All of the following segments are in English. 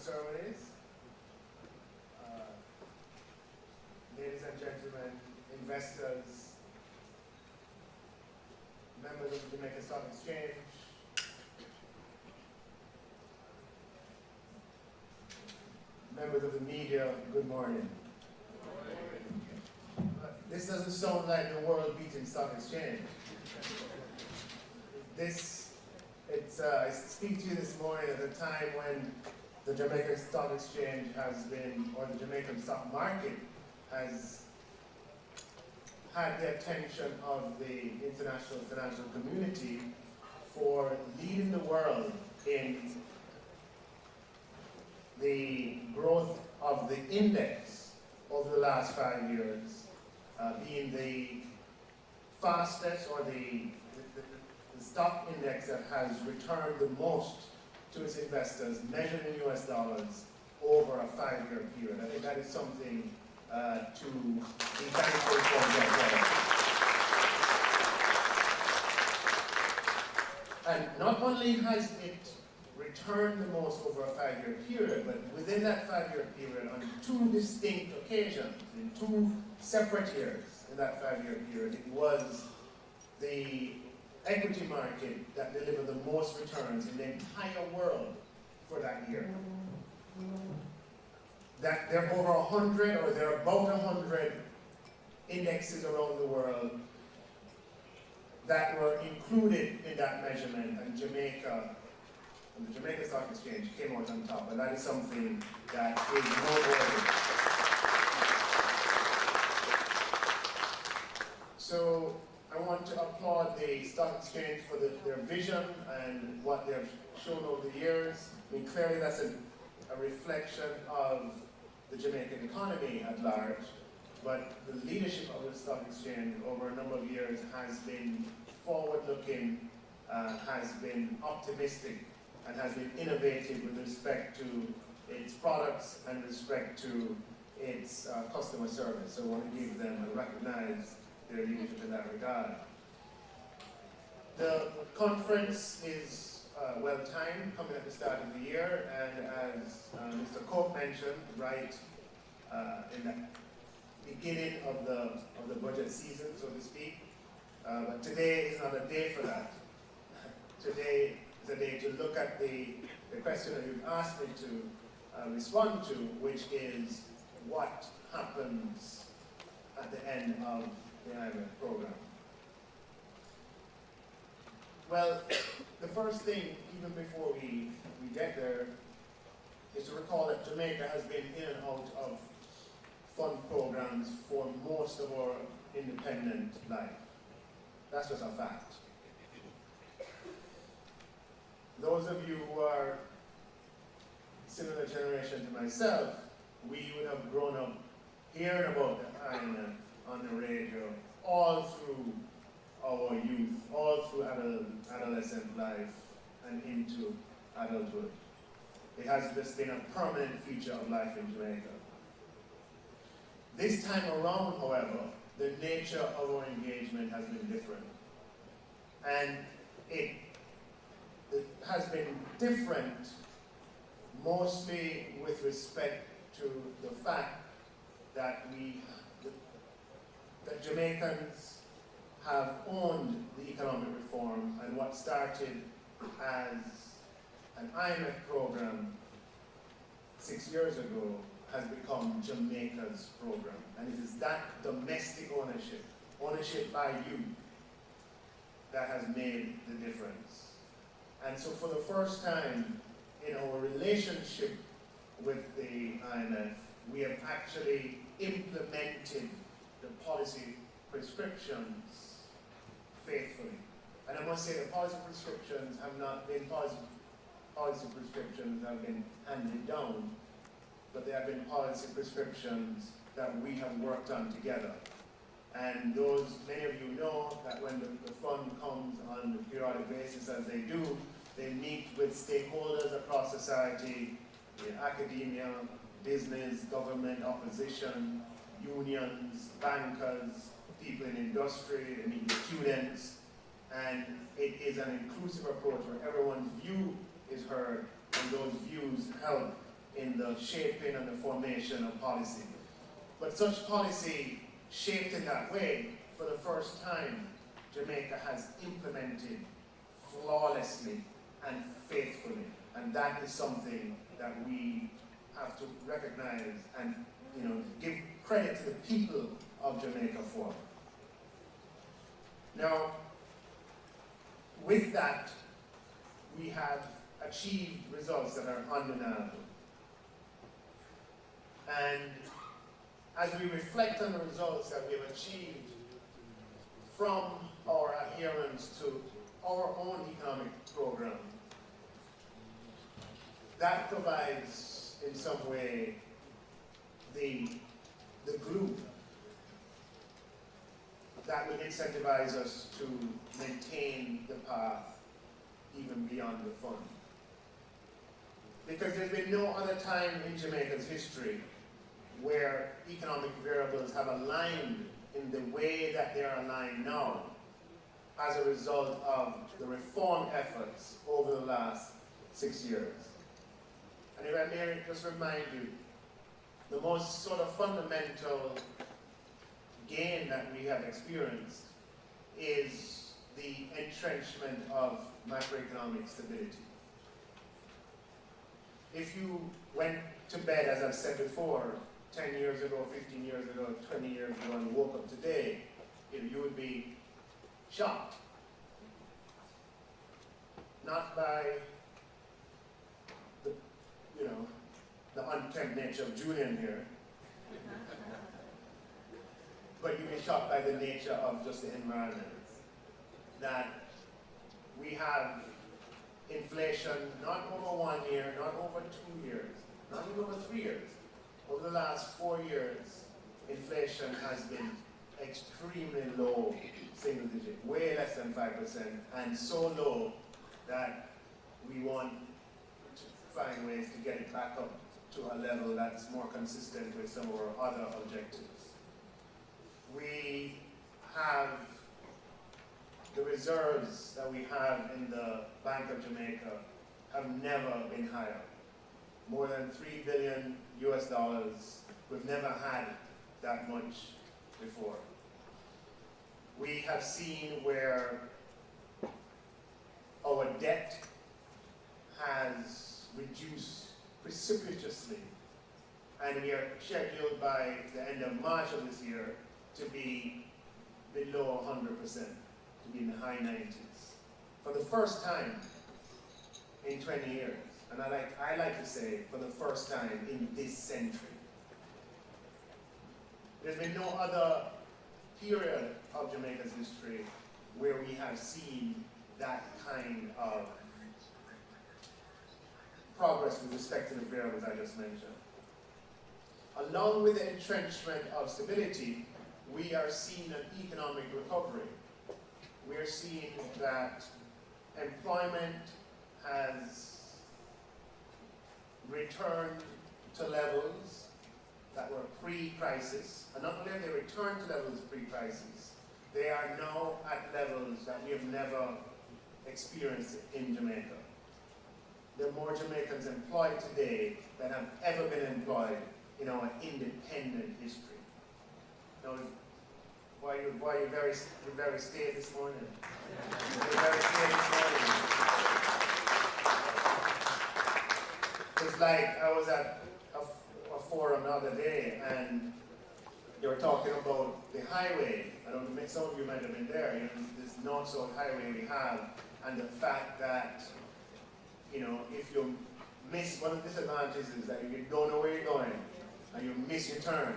ceremonies. Ladies and gentlemen, investors, members of the Jamaica Stock Exchange, members of the media, good morning. This doesn't sound like the world-beating stock exchange. I speak to you this morning at a time when the Jamaica Stock Exchange has been, or the Jamaican stock market has had the attention of the international financial community for leading the world in the growth of the index over the last 5 years, being the fastest, or the stock index that has returned the most to its investors, measured in US dollars, over a 5-year period. I think that is something to be thankful for. And not only has it returned the most over a 5-year period, but within that 5-year period, on 2 distinct occasions, in 2 separate years in that 5-year period, it was the equity market that delivered the most returns in the entire world for that year. That there are over 100, or there are about 100 indexes around the world that were included in that measurement, and Jamaica, and the Jamaica Stock Exchange came out on top, and that is something that is noteworthy. So I want to applaud the Stock Exchange for their vision and what they've shown over the years. I mean, clearly that's a reflection of the Jamaican economy at large, but the leadership of the Stock Exchange over a number of years has been forward-looking, has been optimistic, and has been innovative with respect to its products and respect to its customer service. So I want to give them and recognize their leadership in that regard. The conference is well-timed, coming at the start of the year, and as Mr. Clarke mentioned, right in the beginning of the budget season, so to speak. But today is not a day for that. Today is a day to look at the question that you've asked me to respond to, which is what happens at the end of the IMF program. Well, the first thing, even before we get there, is to recall that Jamaica has been in and out of fund programs for most of our independent life. That's just a fact. Those of you who are similar generation to myself, we would have grown up hearing about the IMF on the radio all through our youth, all through adolescent life and into adulthood. It has just been a permanent feature of life in Jamaica. This time around, however, the nature of our engagement has been different. And it has been different mostly with respect to the fact that that Jamaicans have owned the economic reform, and what started as an IMF program 6 years ago has become Jamaica's program. And it is that domestic ownership by you, that has made the difference. And so for the first time in our relationship with the IMF, we have actually implemented the policy prescriptions faithfully. And I must say the policy prescriptions have not been policy prescriptions that have been handed down, but they have been policy prescriptions that we have worked on together. And many of you know that when the fund comes on a periodic basis, as they do, they meet with stakeholders across society, academia, business, government, opposition, unions, bankers, people in industry, they meet with students, and it is an inclusive approach where everyone's view is heard, and those views help in the shaping and the formation of policy. But such policy shaped in that way, for the first time, Jamaica has implemented flawlessly and faithfully. And that is something that we have to recognize and give credit to the people of Jamaica for. Now, with that, we have achieved results that are undeniable. And as we reflect on the results that we have achieved from our adherence to our own economic program, that provides, in some way, the glue that will incentivize us to maintain the path even beyond the fund. Because there's been no other time in Jamaica's history where economic variables have aligned in the way that they are aligned now as a result of the reform efforts over the last 6 years. And if I may just remind you, the most sort of fundamental gain that we have experienced is the entrenchment of macroeconomic stability. If you went to bed, as I've said before, 10 years ago, 15 years ago, 20 years ago, and woke up today, you would be shocked. Not by the unkempt nature of Julian here, but you'd be shocked by the nature of just the environment. That we have inflation not over 1 year, not over 2 years, not even over 3 years. Over the last 4 years, inflation has been extremely low, single digit, way less than 5%, and so low that we want to find ways to get it back up to a level that's more consistent with some of our other objectives. We have the reserves that we have in the Bank of Jamaica have never been higher. More than $3 billion US. We've never had that much before. We have seen where our debt has reduced precipitously, and we are scheduled by the end of March of this year to be below 100%, to be in the high 90s. For the first time in 20 years, and I like to say for the first time in this century. There's been no other period of Jamaica's history where we have seen that kind of progress with respect to the variables I just mentioned. Along with the entrenchment of stability, we are seeing an economic recovery. We are seeing that employment has returned to levels that were pre-crisis. And not only have they returned to levels pre-crisis, they are now at levels that we have never experienced in Jamaica. There are more Jamaicans employed today than have ever been employed in our independent history. Now, why you very staid this morning? You're very staid this morning. It's like I was at a forum the other day, and they were talking about the highway. I don't know, some of you might have been there. This north-south highway we have, and the fact that, if you miss, one of the disadvantages is that if you don't know where you're going, and you miss your turn,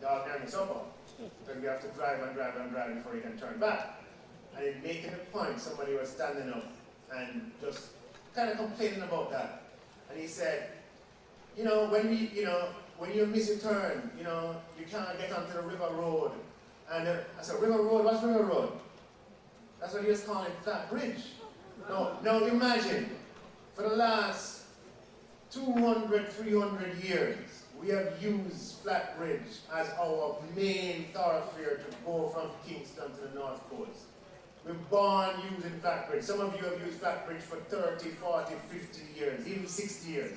y'all can miss up. Because you have to drive and drive and drive before you can turn back. And in making a point, somebody was standing up and just kind of complaining about that. And he said, when you miss your turn, you can't get onto the river road. And I said, river road? What's river road? That's what he was calling Flat Bridge. Now imagine, for the last 200, 300 years, we have used Flat Bridge as our main thoroughfare to go from Kingston to the North Coast. We're born using Flat Bridge. Some of you have used Flat Bridge for 30, 40, 50 years, even 60 years.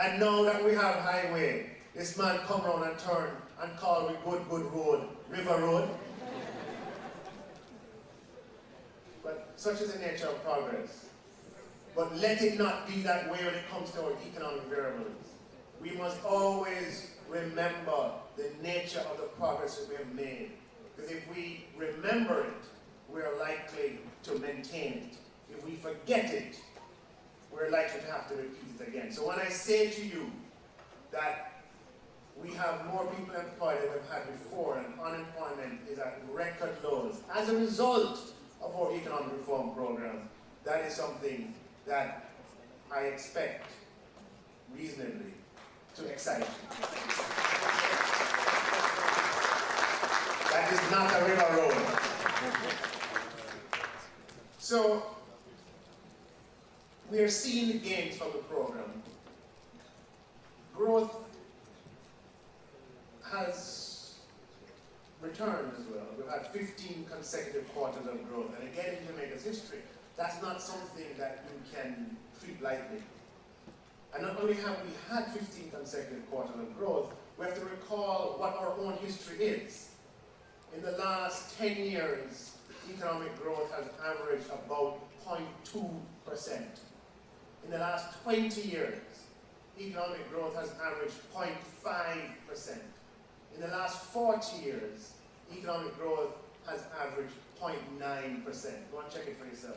And now that we have highway, this man come round and turn and call we good road, River Road. But such is the nature of progress. But let it not be that way when it comes to our economic variables. We must always remember the nature of the progress that we have made. Because if we remember it, we are likely to maintain it. If we forget it, we're likely to have to repeat it again. So when I say to you that we have more people employed than we've had before and unemployment is at record lows as a result of our economic reform program, that is something that I expect reasonably to excite you. That is not a river road. So, we are seeing the gains from the program. Growth has returned as well. We've had 15 consecutive quarters of growth. And again, in Jamaica's history, that's not something that you can treat lightly. And not only have we had 15 consecutive quarters of growth, we have to recall what our own history is. In the last 10 years, economic growth has averaged about 0.2%. In the last 20 years, economic growth has averaged 0.5%. In the last 40 years, economic growth has averaged 0.9%. Go and check it for yourself.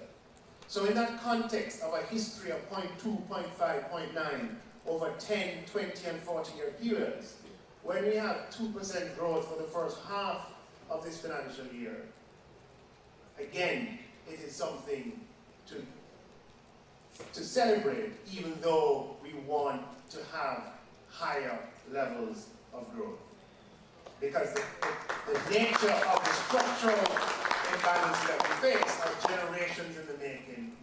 So in that context of a history of 0.2, 0.5, 0.9 over 10, 20, and 40-year periods, when we have 2% growth for the first half of this financial year, again, it is something to celebrate, even though we want to have higher levels of growth. Because the nature of the structural imbalances that we face are generations in the making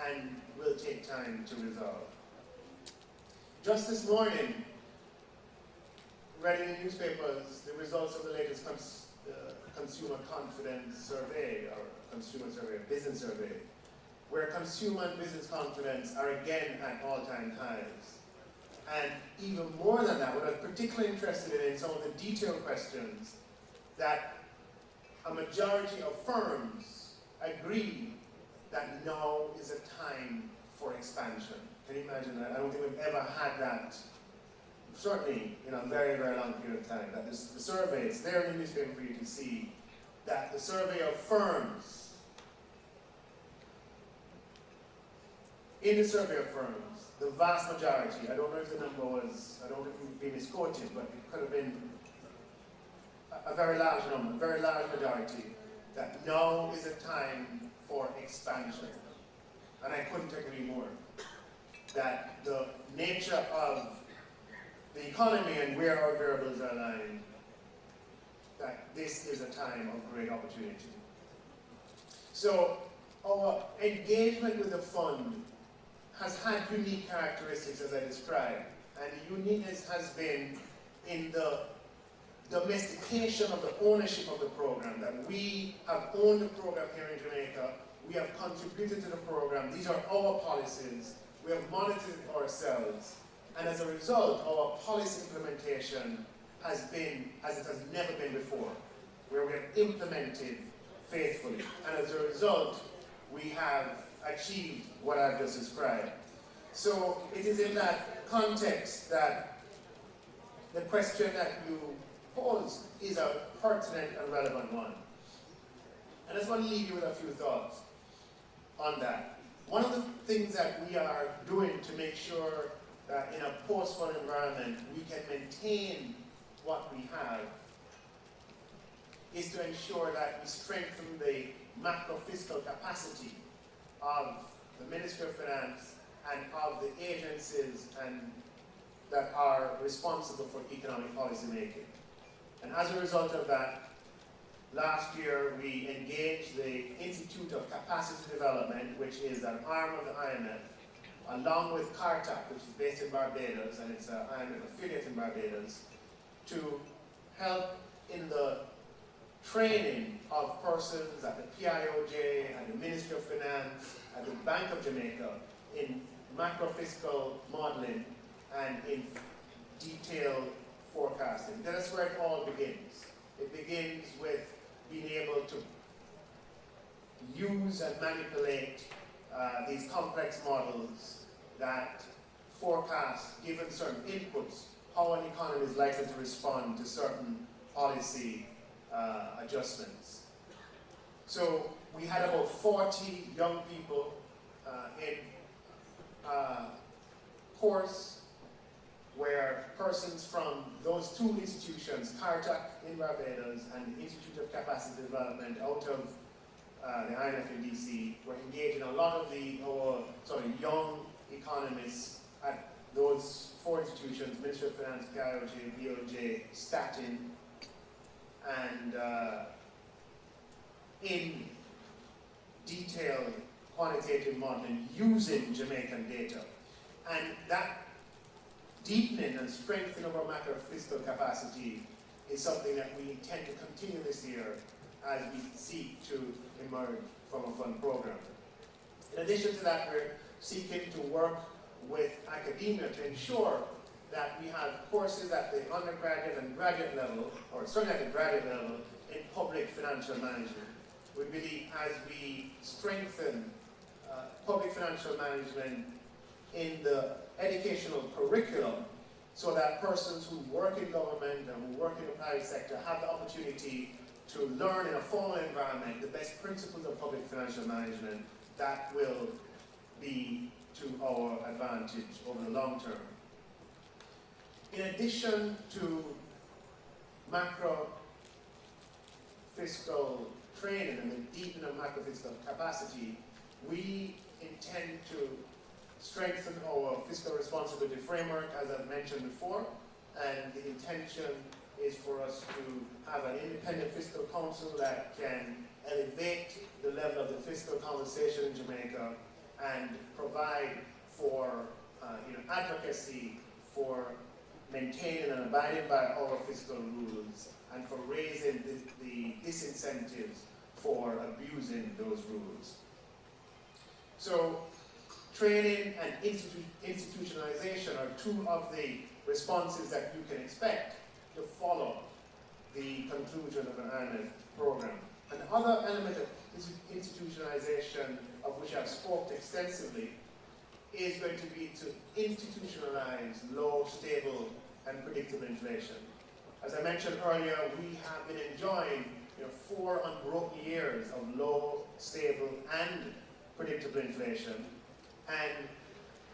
and will take time to resolve. Just this morning, read in the newspapers the results of the latest consumer confidence survey, or consumer survey, business survey, where consumer and business confidence are again at all-time highs. And even more than that, what I'm particularly interested in some of the detailed questions, that a majority of firms agree that now is a time for expansion. Can you imagine that? I don't think we've ever had that, certainly in a very, very long period of time. That the survey, it's there in the newspaper for you to see, that the survey of firms, in the survey of firms, the vast majority, I don't know if the number was, I don't know if it would be misquoted, but it could have been a very large number, a very large majority, that now is a time for expansion. And I couldn't agree more. That the nature of the economy and where our variables are lying, that this is a time of great opportunity. So our engagement with the fund has had unique characteristics, as I described, and the uniqueness has been in the domestication of the ownership of the program, that we have owned the program here in Jamaica, we have contributed to the program, these are our policies, we have monitored it ourselves, and as a result, our policy implementation has been as it has never been before, where we have implemented faithfully, and as a result, we have achieved what I've just described. So it is in that context that the question that you posed is a pertinent and relevant one. And I just want to leave you with a few thoughts on that. One of the things that we are doing to make sure that in a post-fund environment we can maintain what we have is to ensure that we strengthen the macro-fiscal capacity of the Ministry of Finance and of the agencies that are responsible for economic policy making. And as a result of that, last year we engaged the Institute of Capacity Development, which is an arm of the IMF, along with Clarke, which is based in Barbados, and it's an IMF affiliate in Barbados, to help in the training of persons at the PIOJ, at the Ministry of Finance, at the Bank of Jamaica in macro-fiscal modeling and in detailed forecasting. That's where it all begins. It begins with being able to use and manipulate these complex models that forecast, given certain inputs, how an economy is likely to respond to certain policy adjustments. So we had about 40 young people in a course where persons from those two institutions, Clarke in Barbados and the Institute of Capacity Development out of the IMF in DC, were engaged in a lot of the young economists at those four institutions: Ministry of Finance, PIOJ, BOJ, Statin, and in detailed quantitative modeling using Jamaican data. And that deepening and strengthening of our macro fiscal capacity is something that we intend to continue this year as we seek to emerge from a fund program. In addition to that, we're seeking to work with academia to ensure that we have courses at the undergraduate and graduate level, or certainly at the graduate level, in public financial management. We believe as we strengthen public financial management in the educational curriculum, so that persons who work in government and who work in the private sector have the opportunity to learn in a formal environment the best principles of public financial management, that will be to our advantage over the long term. In addition to macro fiscal training and the deepening of macro fiscal capacity, we intend to strengthen our fiscal responsibility framework, as I've mentioned before, and the intention is for us to have an independent fiscal council that can elevate the level of the fiscal conversation in Jamaica and provide for advocacy for maintaining and abiding by our fiscal rules and for raising the disincentives for abusing those rules. So training and institutionalization are two of the responses that you can expect to follow the conclusion of an IMF program. And the other element of institutionalization, of which I've spoken extensively, is going to be to institutionalize low, stable, and predictable inflation. As I mentioned earlier, we have been enjoying 4 unbroken years of low, stable, and predictable inflation. And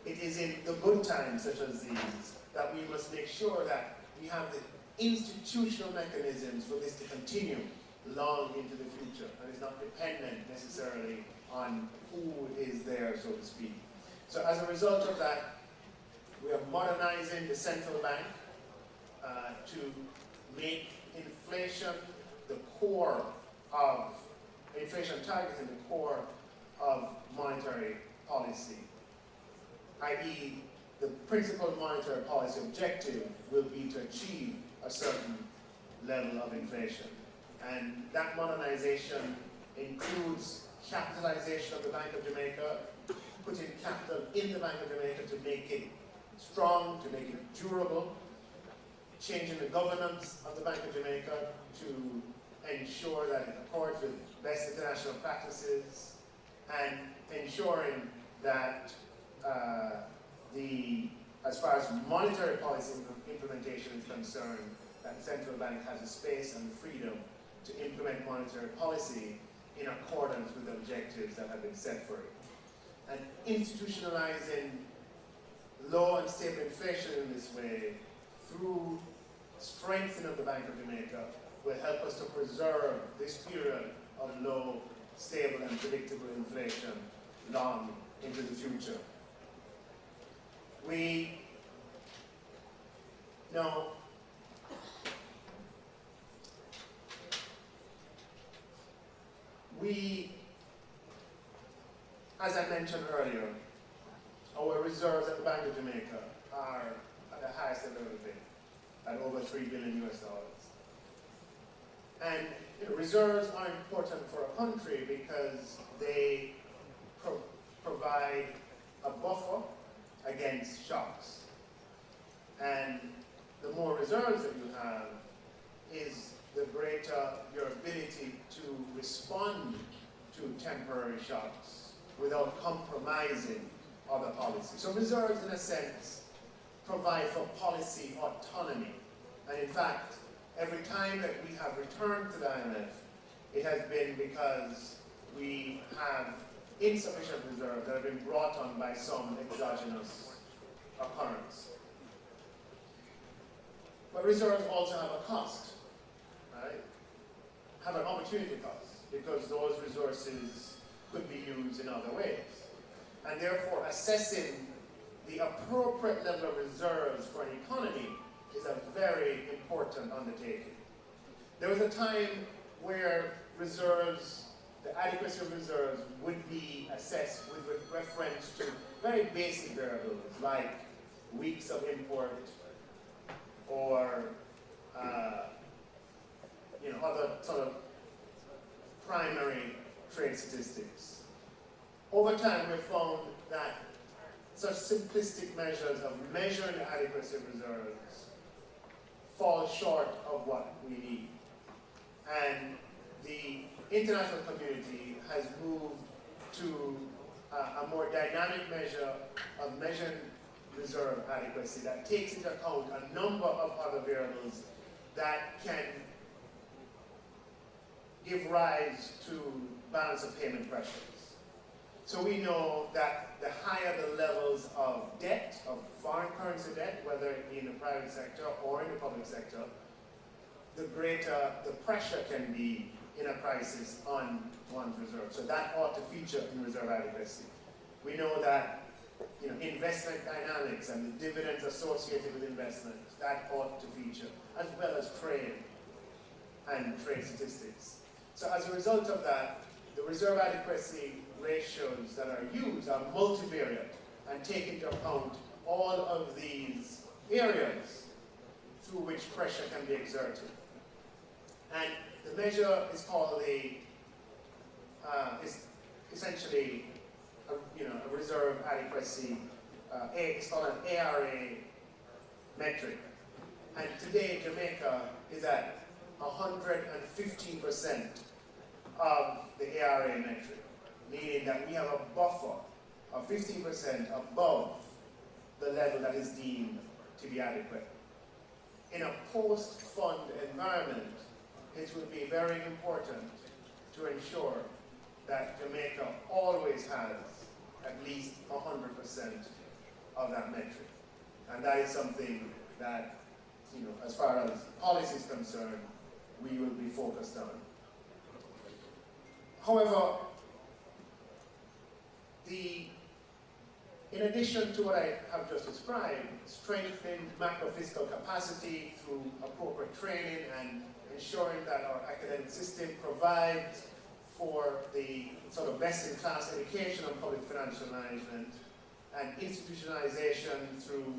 it is in the good times such as these that we must make sure that we have the institutional mechanisms for this to continue long into the future, and it's not dependent necessarily on who is there, so to speak. So as a result of that, we are modernizing the central bank to make inflation the core of, inflation targeting the core of monetary policy, i.e. the principal monetary policy objective will be to achieve a certain level of inflation. And that modernization includes capitalization of the Bank of Jamaica, putting capital in the Bank of Jamaica to make it strong, to make it durable, changing the governance of the Bank of Jamaica to ensure that it accords with best international practices, and ensuring that as far as monetary policy implementation is concerned, that the central bank has the space and the freedom to implement monetary policy in accordance with the objectives that have been set for it. And institutionalizing low and stable inflation in this way, through strengthening of the Bank of Jamaica, will help us to preserve this period of low, stable, and predictable inflation long into the future. We know as I mentioned earlier, our reserves at the Bank of Jamaica are at the highest they've ever been, at over $3 billion US. And reserves are important for a country because they provide a buffer against shocks. And the more reserves that you have is the greater your ability to respond to temporary shocks without compromising other policies. So reserves, in a sense, provide for policy autonomy. And in fact, every time that we have returned to the IMF, it has been because we have insufficient reserves that have been brought on by some exogenous occurrence. But reserves also have a cost, right? Have an opportunity cost, because those resources could be used in other ways. And therefore, assessing the appropriate level of reserves for an economy is a very important undertaking. There was a time where reserves, the adequacy of reserves, would be assessed with reference to very basic variables like weeks of import or other sort of primary trade statistics. Over time, we've found that such simplistic measures of measuring the adequacy of reserves fall short of what we need. And the international community has moved to a more dynamic measure of measuring reserve adequacy that takes into account a number of other variables that can give rise to balance of payment pressures. So we know that the higher the levels of debt, of foreign currency debt, whether it be in the private sector or in the public sector, the greater the pressure can be in a crisis on one's reserve. So that ought to feature in reserve adequacy. We know that investment dynamics and the dividends associated with investments, that ought to feature, as well as trade and trade statistics. So as a result of that, the reserve adequacy ratios that are used are multivariate and take into account all of these areas through which pressure can be exerted. And the measure is called is essentially a reserve adequacy. It's called an ARA metric. And today, Jamaica is at 115% of the ARA metric, meaning that we have a buffer of 15% above the level that is deemed to be adequate. In a post-fund environment, it would be very important to ensure that Jamaica always has at least 100% of that metric. And that is something that, as far as policy is concerned, we will be focused on. However, in addition to what I have just described, strengthening macro-fiscal capacity through appropriate training and ensuring that our academic system provides for the sort of best-in-class education on public financial management, and institutionalization through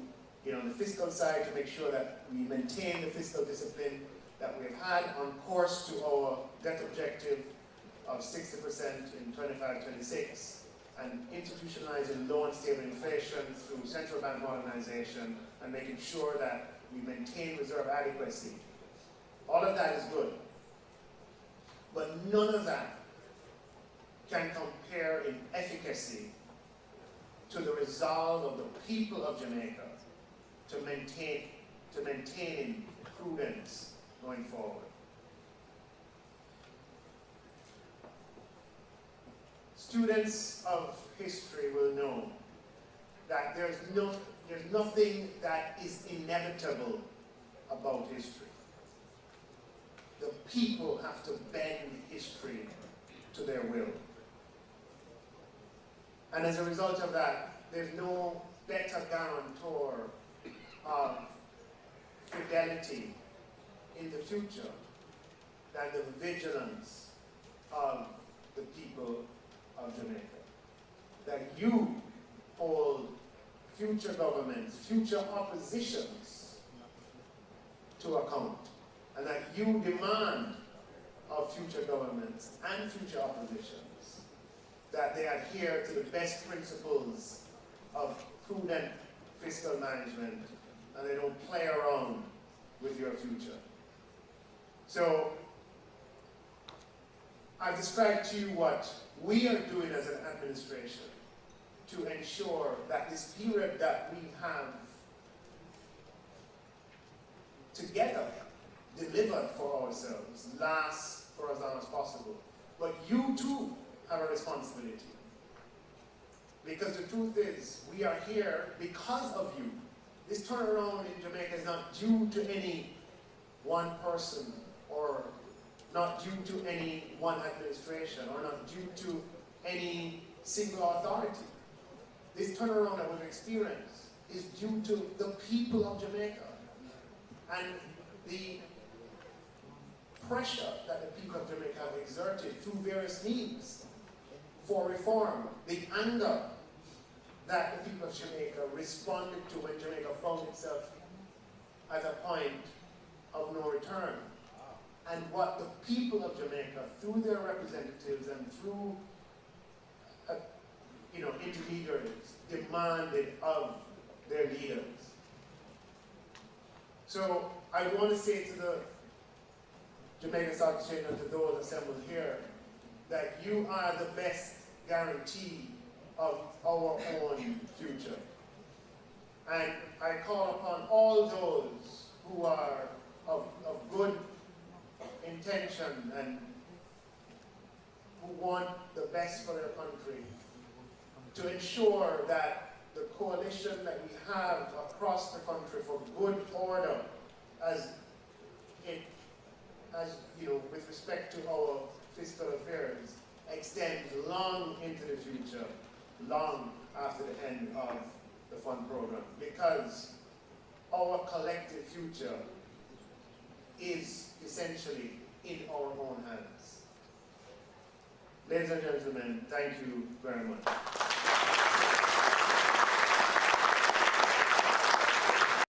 the fiscal side to make sure that we maintain the fiscal discipline that we've had on course to our debt objective of 60% in 25-26, and institutionalizing low and stable inflation through central bank modernization and making sure that we maintain reserve adequacy. All of that is good. But none of that can compare in efficacy to the resolve of the people of Jamaica to maintain prudence going forward. Students of history will know that there's nothing that is inevitable about history. The people have to bend history to their will. And as a result of that, there's no better guarantor of fidelity in the future than the vigilance of the people of Jamaica. That you hold future governments, future oppositions to account, and that you demand of future governments and future oppositions that they adhere to the best principles of prudent fiscal management and they don't play around with your future. So I've described to you what we are doing as an administration to ensure that this period that we have together delivered for ourselves lasts for as long as possible. But you too have a responsibility. Because the truth is, we are here because of you. This turnaround in Jamaica is not due to any one person, or not due to any one administration, or not due to any single authority. This turnaround that we've experienced is due to the people of Jamaica and the pressure that the people of Jamaica have exerted through various means for reform, the anger that the people of Jamaica responded to when Jamaica found itself at a point of no return, and what the people of Jamaica, through their representatives and through intermediaries, demanded of their leaders. So I want to say to the Jamaica Stock Exchange and to those assembled here that you are the best guarantee of our own future. And I call upon all those who are of good intention and who want the best for their country to ensure that the coalition that we have across the country for good order, as with respect to our fiscal affairs, extends long into the future, long after the end of the fund program, because our collective future is essentially in our own hands. Ladies and gentlemen, thank you very much.